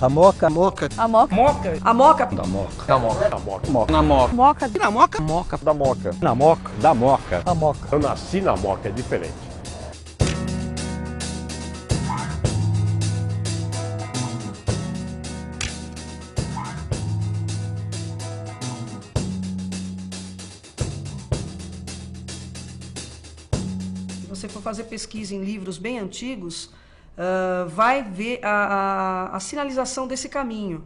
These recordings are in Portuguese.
A moca. Moca. A moca. Moca. A moca. Da moca. Da moca. Da moca. Moca. Na moca. Moca. Na moca. Moca. Da moca. Na moca. Da moca. A moca. Eu nasci na moca, é diferente. Se você for fazer pesquisa em livros bem antigos, vai ver a sinalização desse caminho.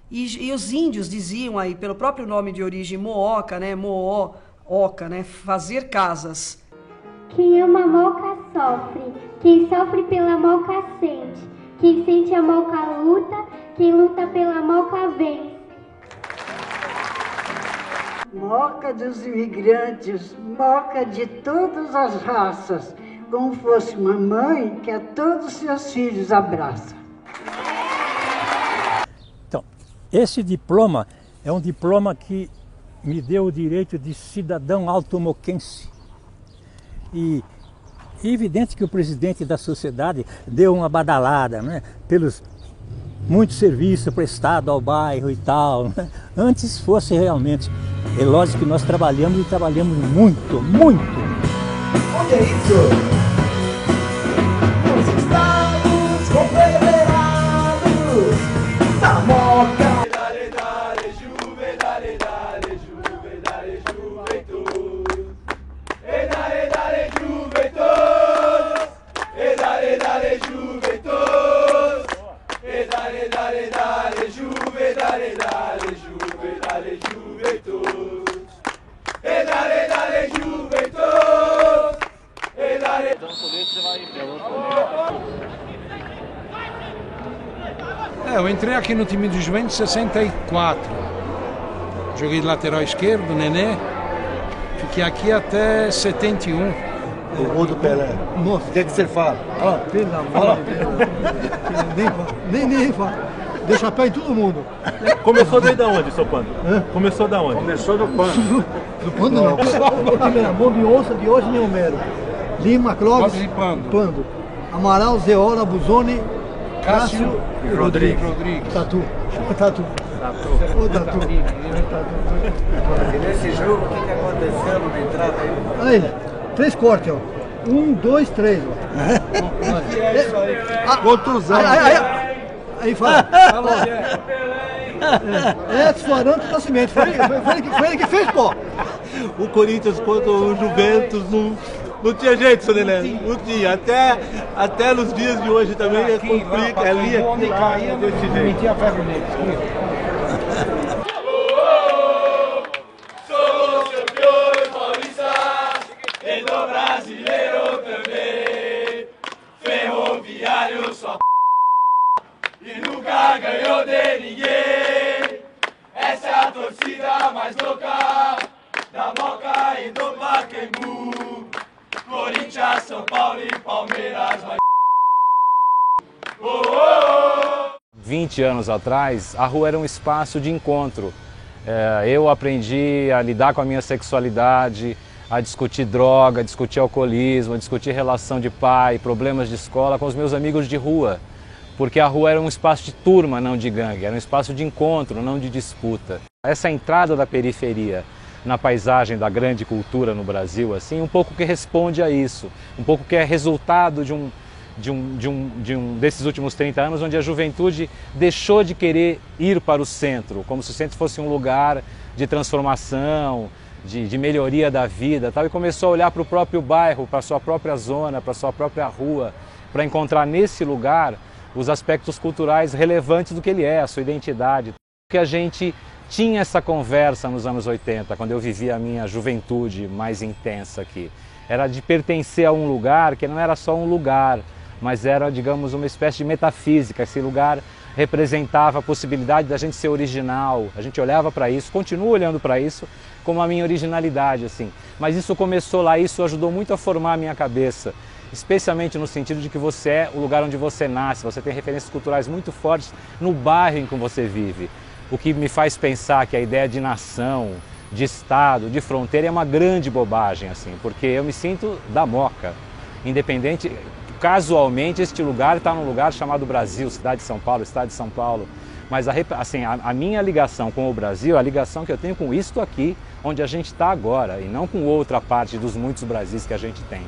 E os índios diziam aí, pelo próprio nome de origem, mooca, né? Moó-oca, né? Fazer casas. Quem ama a moca sofre, quem sofre pela moca sente, quem sente a moca luta, quem luta pela moca vence. Moca dos imigrantes, moca de todas as raças, como fosse uma mãe que a todos os seus filhos abraça. Então, esse diploma é um diploma que me deu o direito de cidadão altomoquense. E é evidente que o presidente da sociedade deu uma badalada, né, pelos muitos serviços prestados ao bairro e tal, né? Antes fosse realmente. É lógico que nós trabalhamos e trabalhamos muito, muito. Olha isso! Nós estamos confederados da moca! Dale, dale, juve, dale, dale, juve, dale, juventude. E dale, dale, juventude. E dale, dale, juventude. E dale, dale, dale, juve, dale, dale, juve, dale, juventude. E dale, dale, juventude. E dale... Eu entrei aqui no time do Juventus em 64. Joguei de lateral esquerdo, Nenê. Fiquei aqui até 71. O gol do Pelé. Nossa, o que você fala? Ah, pelo amor de Deus. Nem fala. Deixa pé em todo mundo. Começou desde onde, seu Pando? Começou da onde? Começou do Pando. Do Pando não. O time era bom de onça, de hoje nem Homero. Lima, Clóvis, Clóvis e Pando. Pando. Amaral, Zeola, Buzoni, Cássio e Rodrigues. Tatu. Tatu. Ô, Tatu. E nesse jogo, o que aconteceu na entrada aí? Aí, 3 cortes, ó. 1, 2, 3, ó. É isso aí. Contusão. Aí fala. Edson Arantes do Nascimento. Foi ele que fez, pô. O Corinthians contra o Juventus não tinha jeito, seu Nenê. Não tinha. Até nos dias de hoje também é complica. Ali é onde caía, desse jeito. Metia a ferro nele. Somos campeões paulistas e do brasileiro também. Ferroviário só e nunca ganhou de ninguém. Essa é a torcida mais louca da Moca e do Pacaembu. Corinthians, São Paulo e Palmeiras vai. 20 anos atrás, a rua era um espaço de encontro. Eu aprendi a lidar com a minha sexualidade, a discutir droga, a discutir alcoolismo, a discutir relação de pai, problemas de escola com os meus amigos de rua. Porque a rua era um espaço de turma, não de gangue, era um espaço de encontro, não de disputa. Essa entrada da periferia na paisagem da grande cultura no Brasil, assim, um pouco que responde a isso, um pouco que é resultado desses últimos 30 anos, onde a juventude deixou de querer ir para o centro, como se o centro fosse um lugar de transformação, de melhoria da vida, tal, e começou a olhar para o próprio bairro, para a sua própria zona, para a sua própria rua, para encontrar nesse lugar os aspectos culturais relevantes do que ele é, a sua identidade. Que a gente tinha essa conversa nos anos 80, quando eu vivia a minha juventude mais intensa aqui. Era de pertencer a um lugar que não era só um lugar, mas era, digamos, uma espécie de metafísica. Esse lugar representava a possibilidade da gente ser original. A gente olhava para isso, continua olhando para isso como a minha originalidade, assim. Mas isso começou lá, isso ajudou muito a formar a minha cabeça. Especialmente no sentido de que você é o lugar onde você nasce, você tem referências culturais muito fortes no bairro em que você vive. O que me faz pensar que a ideia de nação, de estado, de fronteira é uma grande bobagem, assim, porque eu me sinto da Moca, independente, casualmente este lugar está num lugar chamado Brasil, cidade de São Paulo, estado de São Paulo. Mas assim, a minha ligação com o Brasil, a ligação que eu tenho com isto aqui, onde a gente está agora, e não com outra parte dos muitos Brasis que a gente tem.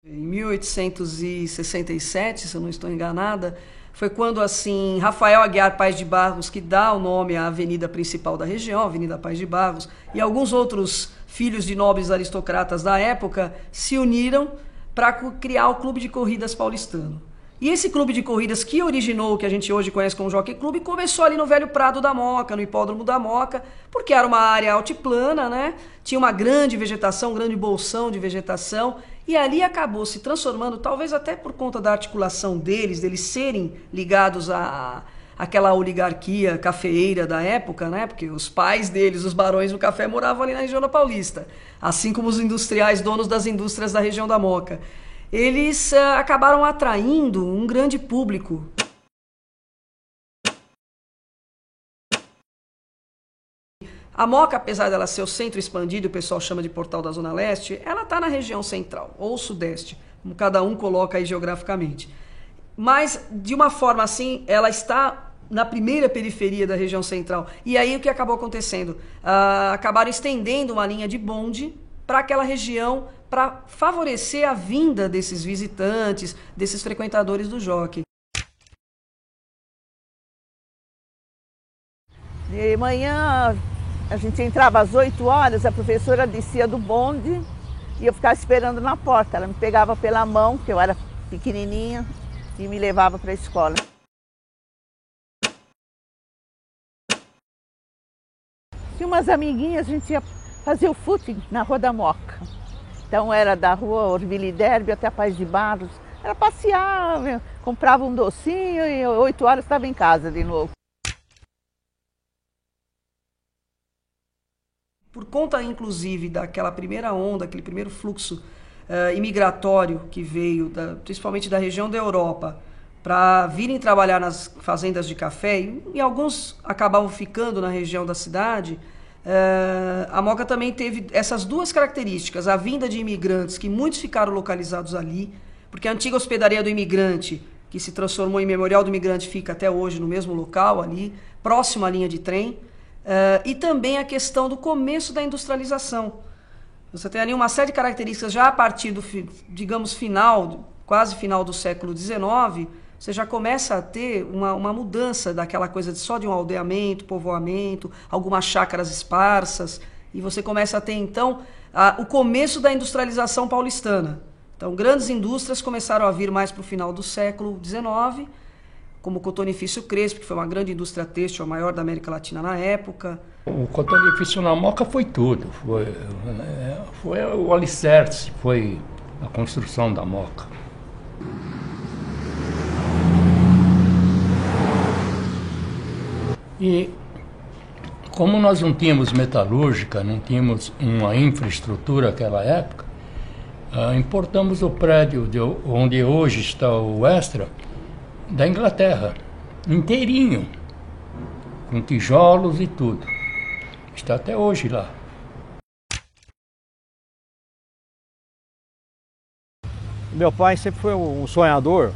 Em 1867, se eu não estou enganada, foi quando assim Rafael Aguiar Paes de Barros, que dá o nome à avenida principal da região, Avenida Paes de Barros, e alguns outros filhos de nobres aristocratas da época se uniram para criar o Clube de Corridas Paulistano. E esse clube de corridas que originou o que a gente hoje conhece como Jockey Club começou ali no velho Prado da Moca, no Hipódromo da Moca, porque era uma área altiplana, né? Tinha uma grande vegetação, um grande bolsão de vegetação, e ali acabou se transformando, talvez até por conta da articulação deles serem ligados àquela oligarquia cafeeira da época, né? Porque os pais deles, os barões do café, moravam ali na região da Paulista, assim como os industriais, donos das indústrias da região da Moca. Eles acabaram atraindo um grande público. A Moca, apesar dela ser o centro expandido, o pessoal chama de Portal da Zona Leste, ela está na região central, ou sudeste, como cada um coloca aí geograficamente. Mas, de uma forma assim, ela está na primeira periferia da região central. E aí o que acabou acontecendo? Acabaram estendendo uma linha de bonde para aquela região, para favorecer a vinda desses visitantes, desses frequentadores do jockey. De manhã a gente entrava às 8 horas, a professora descia do bonde e eu ficava esperando na porta. Ela me pegava pela mão, que eu era pequenininha, e me levava para a escola. Tinha umas amiguinhas, a gente ia fazer o footing na Rua da Moca. Então era da Rua Orville Derby até a Paes de Barros. Era passear, comprava um docinho e 8 horas estava em casa de novo. Por conta, inclusive, daquela primeira onda, aquele primeiro fluxo imigratório que veio, principalmente da região da Europa, para virem trabalhar nas fazendas de café, e alguns acabavam ficando na região da cidade, a Moca também teve essas duas características: a vinda de imigrantes, que muitos ficaram localizados ali, porque a antiga hospedaria do imigrante, que se transformou em Memorial do Imigrante, fica até hoje no mesmo local ali, próximo à linha de trem, e também a questão do começo da industrialização. Você tem ali uma série de características já a partir do, digamos, quase final do século XIX. Você já começa a ter uma mudança daquela coisa só de um aldeamento, povoamento, algumas chácaras esparsas, e você começa a ter, então, o começo da industrialização paulistana. Então, grandes indústrias começaram a vir mais para o final do século XIX, como o Cotonifício Crespo, que foi uma grande indústria têxtil, a maior da América Latina na época. O Cotonifício na Moca foi tudo, foi o alicerce, foi a construção da Moca. E como nós não tínhamos metalúrgica, não tínhamos uma infraestrutura naquela época, importamos o prédio onde hoje está o Extra, da Inglaterra, inteirinho, com tijolos e tudo. Está até hoje lá. Meu pai sempre foi um sonhador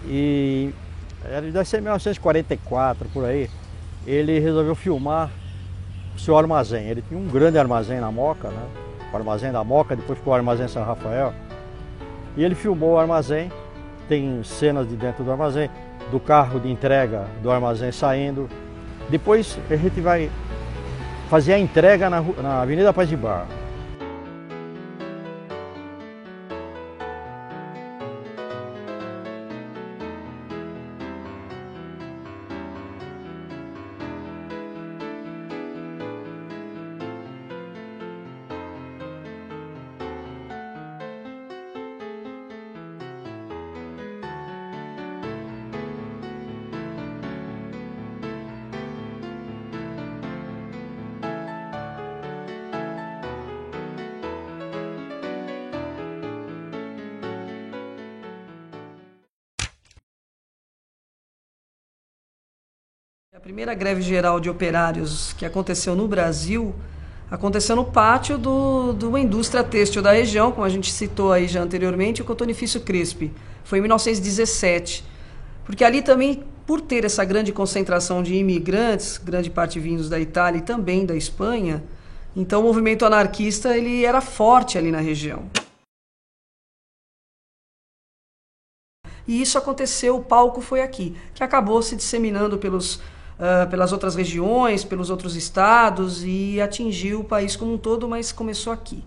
e deve ser 1944, por aí. Ele resolveu filmar o seu armazém. Ele tinha um grande armazém na Moca, né? O armazém da Moca, depois ficou o armazém São Rafael. E ele filmou o armazém, tem cenas de dentro do armazém, do carro de entrega do armazém saindo. Depois a gente vai fazer a entrega na Avenida Paes de Barros. A primeira greve geral de operários que aconteceu no Brasil Aconteceu no pátio do indústria têxtil da região, como a gente citou aí já anteriormente, o Cotonifício Crespi. Foi em 1917. Porque ali também, por ter essa grande concentração de imigrantes, grande parte vindos da Itália e também da Espanha, então o movimento anarquista ele era forte ali na região. E isso aconteceu, o palco foi aqui, que acabou se disseminando pelas outras regiões, pelos outros estados e atingiu o país como um todo, mas começou aqui.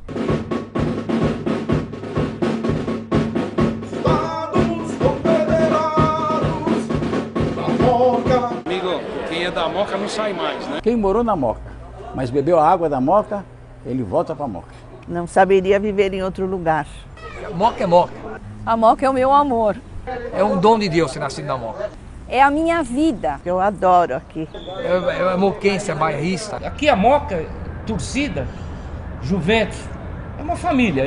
Amigo, quem é da Moca não sai mais, né? Quem morou na Moca, mas bebeu a água da Moca, ele volta para a Moca. Não saberia viver em outro lugar. Moca é Moca. A Moca é o meu amor. É um dom de Deus ser nascido na Moca. É a minha vida. Eu adoro aqui. É moquense, é bairrista. Aqui a Moca, torcida, Juventus, é uma família.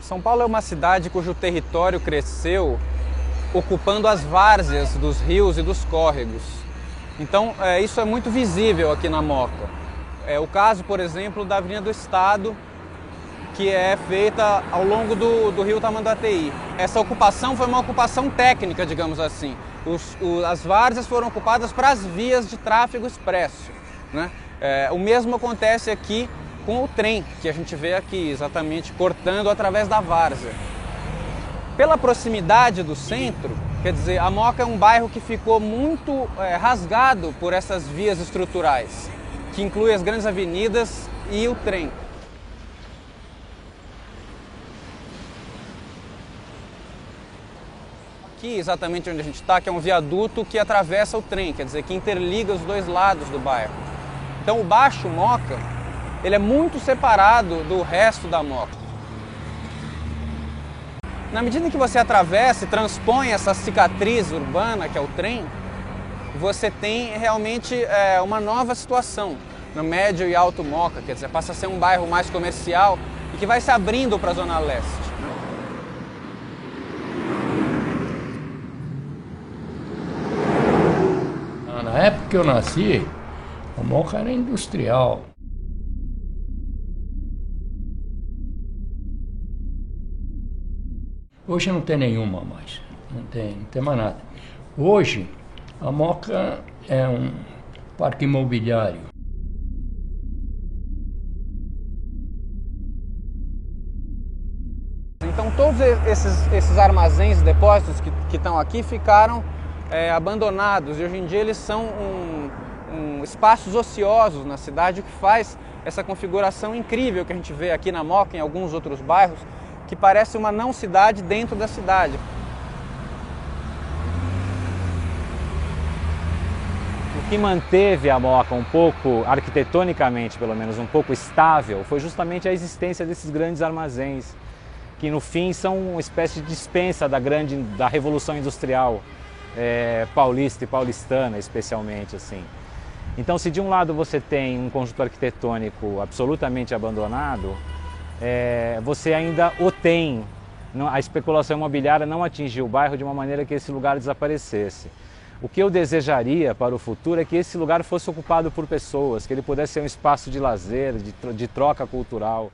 São Paulo é uma cidade cujo território cresceu ocupando as várzeas dos rios e dos córregos. Então, isso é muito visível aqui na Moca. É o caso, por exemplo, da Avenida do Estado, que é feita ao longo do rio Tamanduateí. Essa ocupação foi uma ocupação técnica, digamos assim. As várzeas foram ocupadas para as vias de tráfego expresso, né? O mesmo acontece aqui com o trem, que a gente vê aqui, exatamente cortando através da várzea. Pela proximidade do centro, quer dizer, a Moca é um bairro que ficou muito rasgado por essas vias estruturais, que inclui as grandes avenidas e o trem. Aqui, exatamente onde a gente está, que é um viaduto que atravessa o trem, quer dizer, que interliga os dois lados do bairro. Então o Baixo Moca, ele é muito separado do resto da Moca. Na medida em que você atravessa e transpõe essa cicatriz urbana, que é o trem, você tem realmente uma nova situação no Médio e Alto Moca, quer dizer, passa a ser um bairro mais comercial e que vai se abrindo para a Zona Leste. Na época que eu nasci, a Moca era industrial. Hoje não tem nenhuma mais, não tem mais nada. Hoje, a Moca é um parque imobiliário. Então todos esses armazéns e depósitos que estão aqui ficaram abandonados e hoje em dia eles são espaços ociosos na cidade, o que faz essa configuração incrível que a gente vê aqui na Moca e em alguns outros bairros, que parece uma não-cidade dentro da cidade. O que manteve a Moca um pouco, arquitetonicamente pelo menos, um pouco estável, foi justamente a existência desses grandes armazéns, que no fim são uma espécie de dispensa da Revolução Industrial paulista e paulistana, especialmente, assim. Então, se de um lado você tem um conjunto arquitetônico absolutamente abandonado, você ainda o tem. A especulação imobiliária não atingiu o bairro de uma maneira que esse lugar desaparecesse. O que eu desejaria para o futuro é que esse lugar fosse ocupado por pessoas, que ele pudesse ser um espaço de lazer, de troca cultural.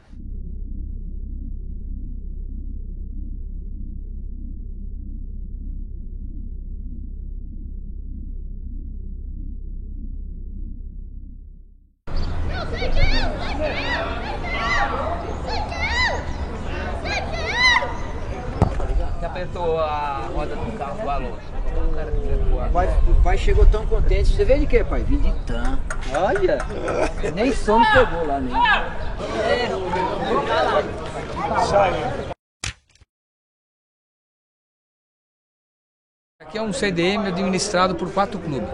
Apertou a roda do carro do Alonso. O pai chegou tão contente. Você veio de quê, pai? Vim de TAM. Olha! Nem sono pegou lá, nem. Aqui é um CDM administrado por 4 clubes.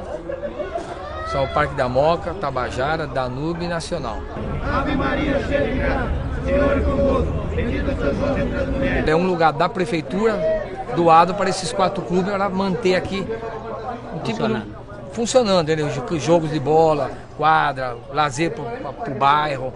São o Parque da Moca, Tabajara, Danube e Nacional. Ave Maria, cheia de graça, Senhor é convosco. É um lugar da prefeitura doado para esses 4 clubes para manter aqui um tipo funcionando, né? Jogos de bola, quadra, lazer para o bairro.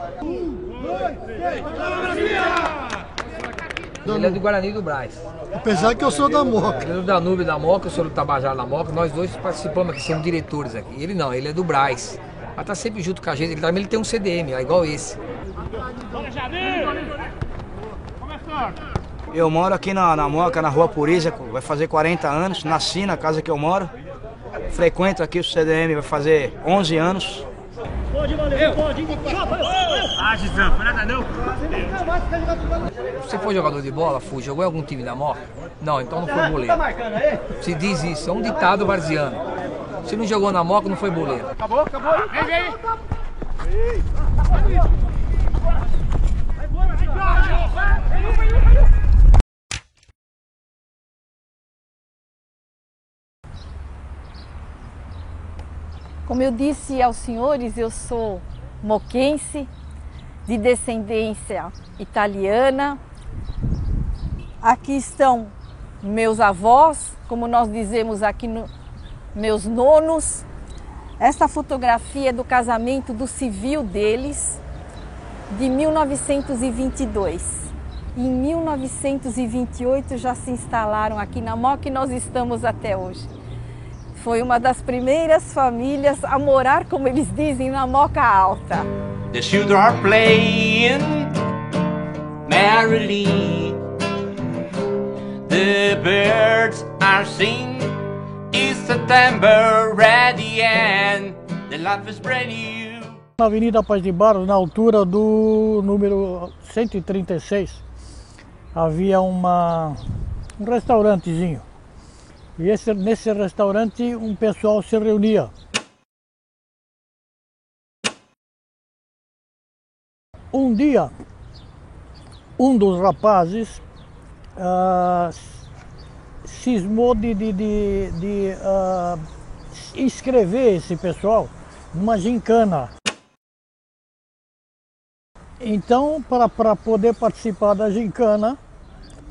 Ele é do Guarani do Brás. Apesar que eu sou da Moca. Eu sou do Danúbio da Moca, eu sou do Tabajara da Moca, nós dois participamos aqui, somos diretores aqui. Ele não, ele é do Brás. Mas tá sempre junto com a gente, ele também tem um CDM, é igual esse. Eu moro aqui na Moca, na Rua Purícia, vai fazer 40 anos, nasci na casa que eu moro. Frequento aqui o CDM, vai fazer 11 anos. Gisão, foi nada não. Você foi jogador de bola, Fu? Jogou em algum time da Moca? Não, então não foi boleiro. Se diz isso, é um ditado varziano. Se não jogou na Moca, não foi boleiro. Acabou, acabou. Vem, vem. Como eu disse aos senhores, eu sou moquense, de descendência italiana. Aqui estão meus avós, como nós dizemos aqui, meus nonos. Esta fotografia é do casamento do civil deles, de 1922. Em 1928 já se instalaram aqui na Moca e nós estamos até hoje. Foi uma das primeiras famílias a morar, como eles dizem, na Moca Alta. The children are playing merrily. The birds are singing. It's September ready and the life is brand new. Na Avenida Paz de Barros, na altura do número 136, havia um restaurantezinho. E nesse restaurante um pessoal se reunia. Um dia, um dos rapazes cismou de inscrever esse pessoal numa gincana. Então, para poder participar da gincana,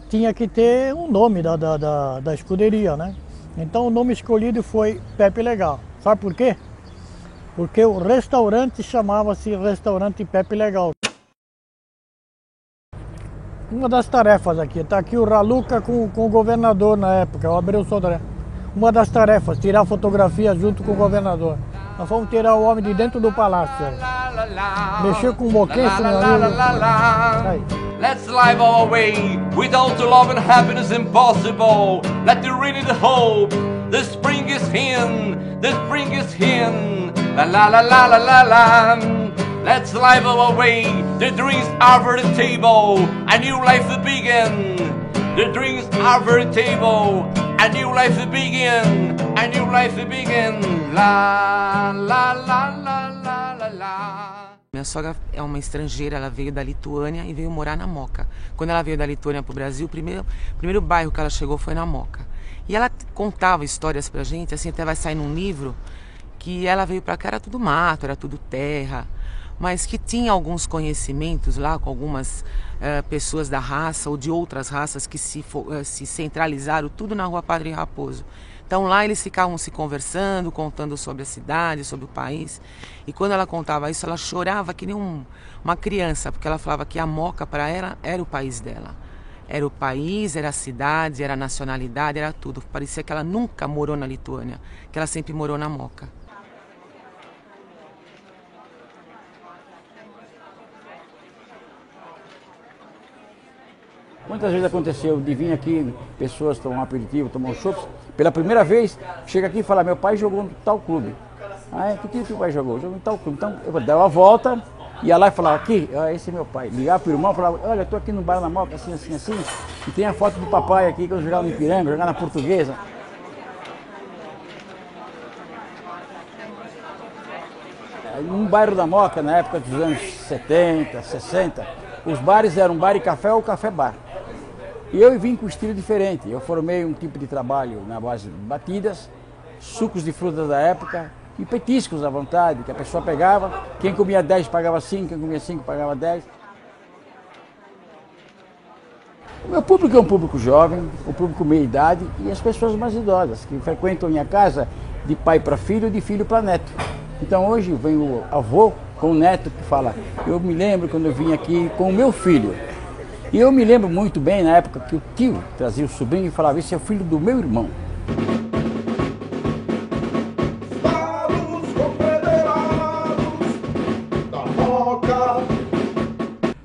tinha que ter um nome da escuderia, né? Então o nome escolhido foi Pepe Legal. Sabe por quê? Porque o restaurante chamava-se Restaurante Pepe Legal. Uma das tarefas aqui, está aqui o Raluca com o governador na época, o Abreu Sodré. Uma das tarefas, tirar fotografia junto com o governador. Nós fomos tirar o homem de dentro do palácio. Mexeu com o moquense, meu amigo. Let's live our way, without the love and happiness impossible. Let the rain and the hope, the spring is in, the spring is in. La la la la la la la. Let's live our way, the drinks are for the table, a new life to begin. The drinks are for the table, a new life to begin, a new life to begin. La la la la la la la. Minha sogra é uma estrangeira, ela veio da Lituânia e veio morar na Moca. Quando ela veio da Lituânia para o Brasil, o primeiro bairro que ela chegou foi na Moca. E ela contava histórias pra gente, assim, até vai sair num livro, que ela veio pra cá, era tudo mato, era tudo terra, mas que tinha alguns conhecimentos lá com algumas pessoas da raça ou de outras raças que se centralizaram tudo na Rua Padre Raposo. Então lá eles ficavam se conversando, contando sobre a cidade, sobre o país. E quando ela contava isso, ela chorava que nem uma criança, porque ela falava que a Moca para ela era o país dela. Era o país, era a cidade, era a nacionalidade, era tudo. Parecia que ela nunca morou na Lituânia, que ela sempre morou na Moca. Muitas vezes aconteceu de vir aqui, pessoas tomar um aperitivo, tomar um chopp. Pela primeira vez, chega aqui e fala, meu pai jogou no tal clube. Ah, que time que o pai jogou? Jogou em tal clube. Então eu dava a volta, ia lá e falava, aqui, esse é meu pai. Ligava pro irmão e falava, olha, eu tô aqui no bar na Moca, assim, assim, assim. E tem a foto do papai aqui, que eu jogava no Ipiranga, jogava na Portuguesa. Num bairro da Moca, na época dos anos 70, 60, os bares eram bar e café ou café-bar. E eu vim com um estilo diferente. Eu formei um tipo de trabalho na base de batidas, sucos de frutas da época e petiscos à vontade, que a pessoa pegava. Quem comia 10 pagava 5, quem comia 5 pagava 10. O meu público é um público jovem, um público meia-idade e as pessoas mais idosas, que frequentam minha casa de pai para filho e de filho para neto. Então hoje vem o avô com o neto que fala, eu me lembro quando eu vim aqui com o meu filho. E eu me lembro muito bem na época que o tio trazia o sobrinho e falava, esse é o filho do meu irmão.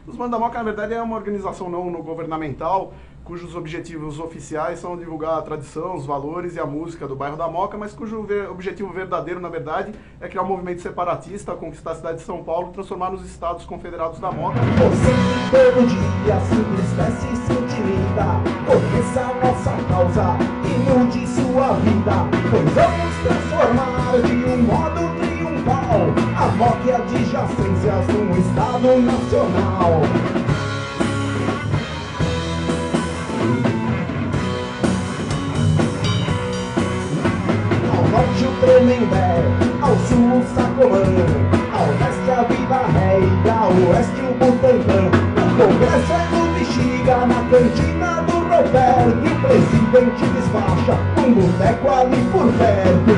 Os Manos da Moca, na verdade, é uma organização não governamental, cujos objetivos oficiais são divulgar a tradição, os valores e a música do bairro da Moca, mas cujo objetivo verdadeiro, na verdade, é criar um movimento separatista, conquistar a cidade de São Paulo e transformar nos Estados Confederados da Moca. Você todo dia simples espécie se utiliza, conheça a nossa causa e mude sua vida, pois vamos transformar de um modo triunfal a Moca e adjacências num Estado nacional. O Tremembé, ao sul o Sacomã, ao leste a Vila Ré e ao oeste o Butantã. O congresso é no Bexiga, na cantina do Roberto, e o presidente despacha um boteco ali por perto.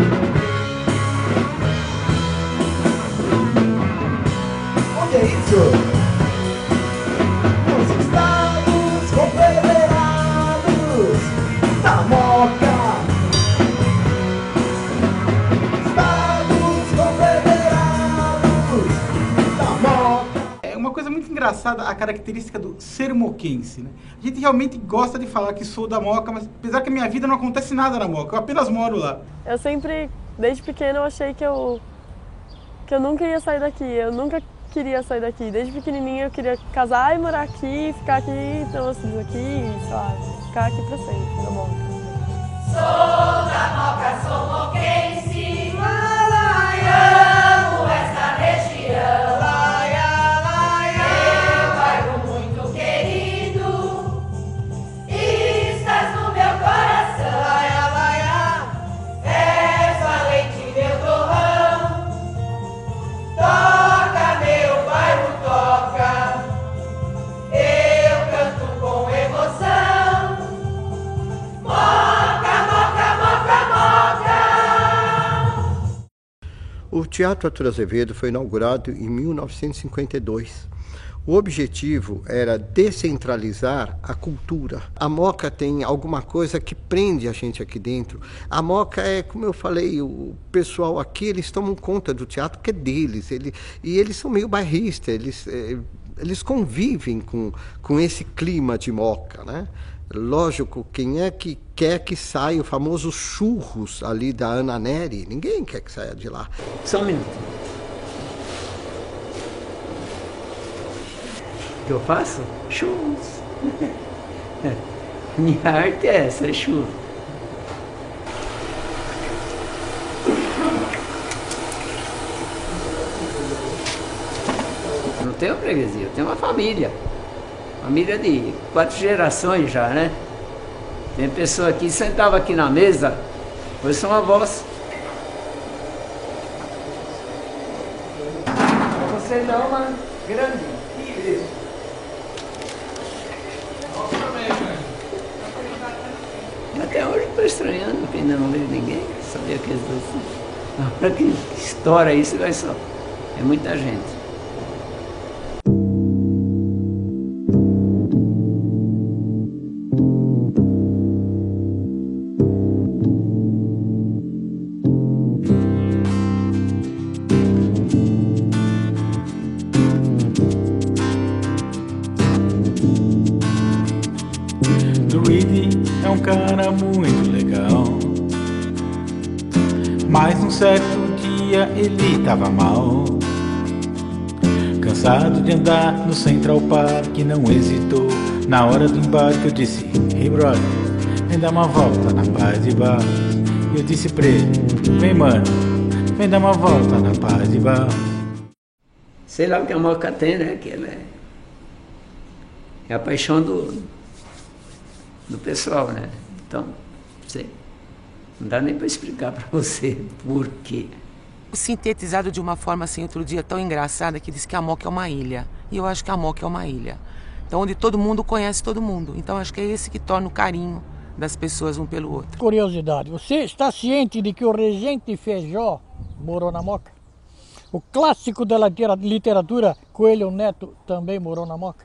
Onde é isso? Nos Estados Confederados da Moca. Muito engraçada a característica do ser moquense, né? A gente realmente gosta de falar que sou da Moca, mas apesar que a minha vida não acontece nada na Moca, eu apenas moro lá. Eu sempre, desde pequeno, eu achei que eu nunca ia sair daqui, eu nunca queria sair daqui. Desde pequenininha eu queria casar e morar aqui, ficar aqui, então assim, aqui, sei lá, ficar aqui pra sempre, na Moca. Sou da Moca, sou moquense, amo esta região. O Teatro Arthur Azevedo foi inaugurado em 1952. O objetivo era descentralizar a cultura. A Moca tem alguma coisa que prende a gente aqui dentro. A Moca é, como eu falei, o pessoal aqui, eles tomam conta do teatro que é deles. E eles são meio bairristas, eles convivem com esse clima de Moca, né? Lógico, quem é que quer que saia o famoso churros ali da Ana Neri? Ninguém quer que saia de lá. Só um minuto. O que eu faço? Churros. Minha arte é essa, é churros. Eu não tenho freguesia, eu tenho uma família. Família de 4 gerações já, né? Tem pessoa aqui, sentava aqui na mesa, hoje são avós. Você dá uma grande. Até hoje estou estranhando, que ainda não veio ninguém. Sabia que eles dois. Na hora que estoura isso, vai só. É muita gente. É um cara muito legal, mas um certo dia ele tava mal. Cansado de andar no Central Park, não hesitou. Na hora do embarque eu disse: hey brother, vem dar uma volta na Paz de Barros. E eu disse pra ele: vem mano, vem dar uma volta na Paz de Barros. Sei lá o que a Moca tem, né? Que ela é a paixão do pessoal, né? Então, sei, não dá nem para explicar para você por quê. Sintetizado de uma forma assim, outro dia, tão engraçada, que diz que a Moca é uma ilha. E eu acho que a Moca é uma ilha. Então, onde todo mundo conhece todo mundo. Então, acho que é esse que torna o carinho das pessoas um pelo outro. Curiosidade, você está ciente de que o Regente Feijó morou na Moca? O clássico da literatura, Coelho Neto, também morou na Moca?